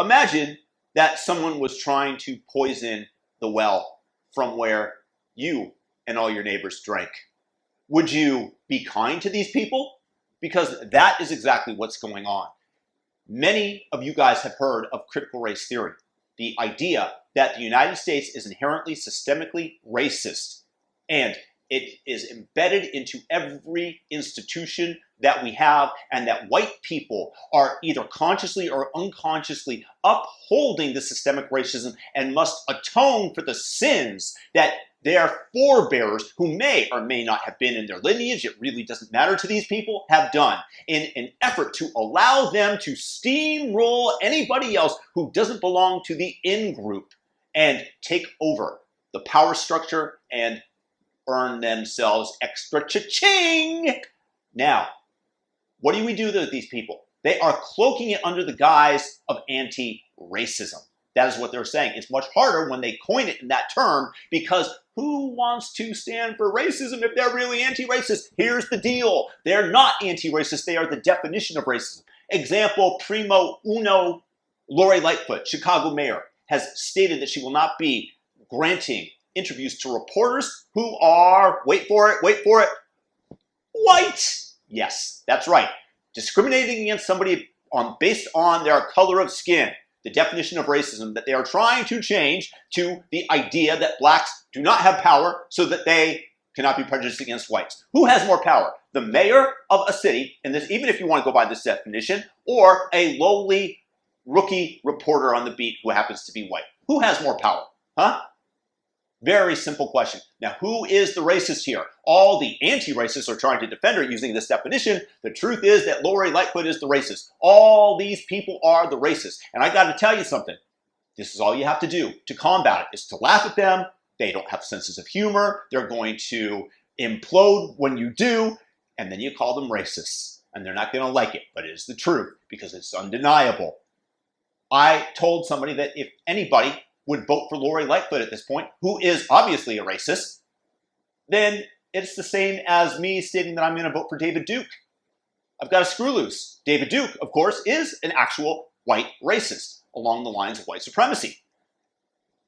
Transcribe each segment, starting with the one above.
Imagine that someone was trying to poison the well from where you and all your neighbors drank. Would you be kind to these people? Because that is exactly what's going on. Many of you guys have heard of critical race theory, the idea that the United States is inherently systemically racist, and it is embedded into every institution that we have, and that white people are either consciously or unconsciously upholding the systemic racism and must atone for the sins that their forebears, who may or may not have been in their lineage, it really doesn't matter to these people, have done in an effort to allow them to steamroll anybody else who doesn't belong to the in-group and take over the power structure and earn themselves extra cha-ching. Now, what do we do with these people? They are cloaking it under the guise of anti-racism. That is what they're saying. It's much harder when they coin it in that term, because who wants to stand for racism if they're really anti-racist? Here's the deal. They're not anti-racist. They are the definition of racism. Example primo uno, Lori Lightfoot, Chicago mayor, has stated that she will not be granting interviews to reporters who are, wait for it, white. Yes, that's right. Discriminating against somebody based on their color of skin. The definition of racism that they are trying to change to the idea that blacks do not have power so that they cannot be prejudiced against whites. Who has more power? The mayor of a city, and this, even if you want to go by this definition, or a lowly rookie reporter on the beat who happens to be white? Who has more power? Huh? Very simple question. Now, who is the racist here? All the anti-racists are trying to defend her using this definition. The truth is that Lori Lightfoot is the racist. All these people are the racists. And I got to tell you something. This is all you have to do to combat it, is to laugh at them. They don't have senses of humor. They're going to implode when you do. And then you call them racists. And they're not going to like it. But it is the truth, because it's undeniable. I told somebody that if anybody would vote for Lori Lightfoot at this point, who is obviously a racist, then it's the same as me stating that I'm going to vote for David Duke. I've got a screw loose. David Duke, of course, is an actual white racist along the lines of white supremacy.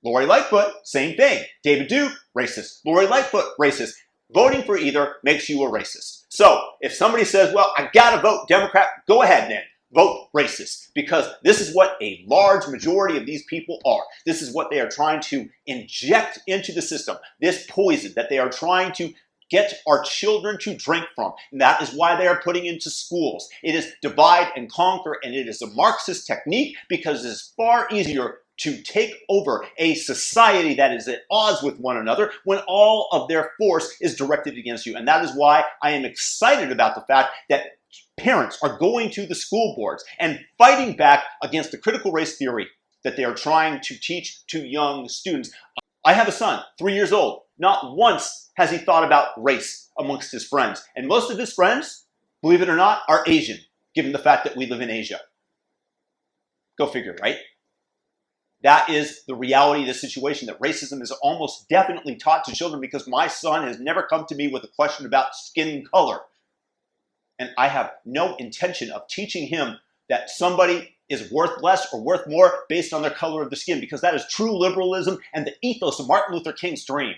Lori Lightfoot, same thing. David Duke, racist. Lori Lightfoot, racist. Voting for either makes you a racist. So if somebody says, well, I got to vote Democrat, go ahead then. Vote racist, because this is what a large majority of these people are. This is what they are trying to inject into the system, this poison that they are trying to get our children to drink from. And that is why they are putting into schools. It is divide and conquer, and it is a Marxist technique, because it is far easier to take over a society that is at odds with one another when all of their force is directed against you. And that is why I am excited about the fact that parents are going to the school boards and fighting back against the critical race theory that they are trying to teach to young students. I have a son, 3 years old. Not once has he thought about race amongst his friends. And most of his friends, believe it or not, are Asian, given the fact that we live in Asia. Go figure, right? That is the reality of the situation, that racism is almost definitely taught to children, because my son has never come to me with a question about skin color. And I have no intention of teaching him that somebody is worth less or worth more based on their color of the skin, because that is true liberalism and the ethos of Martin Luther King's dream.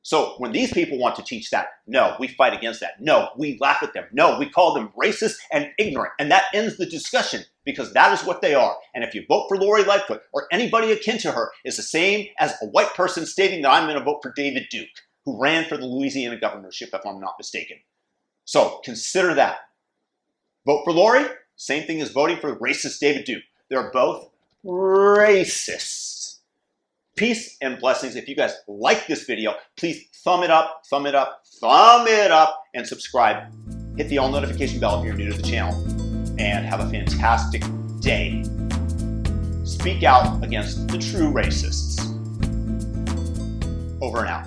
So when these people want to teach that, no, we fight against that. No, we laugh at them. No, we call them racist and ignorant. And that ends the discussion, because that is what they are. And if you vote for Lori Lightfoot or anybody akin to her, is the same as a white person stating that I'm going to vote for David Duke, who ran for the Louisiana governorship, if I'm not mistaken. So consider that. Vote for Lori, same thing as voting for racist David Duke. They're both racist. Peace and blessings. If you guys like this video, please thumb it up, and subscribe. Hit the all notification bell if you're new to the channel. And have a fantastic day. Speak out against the true racists. Over and out.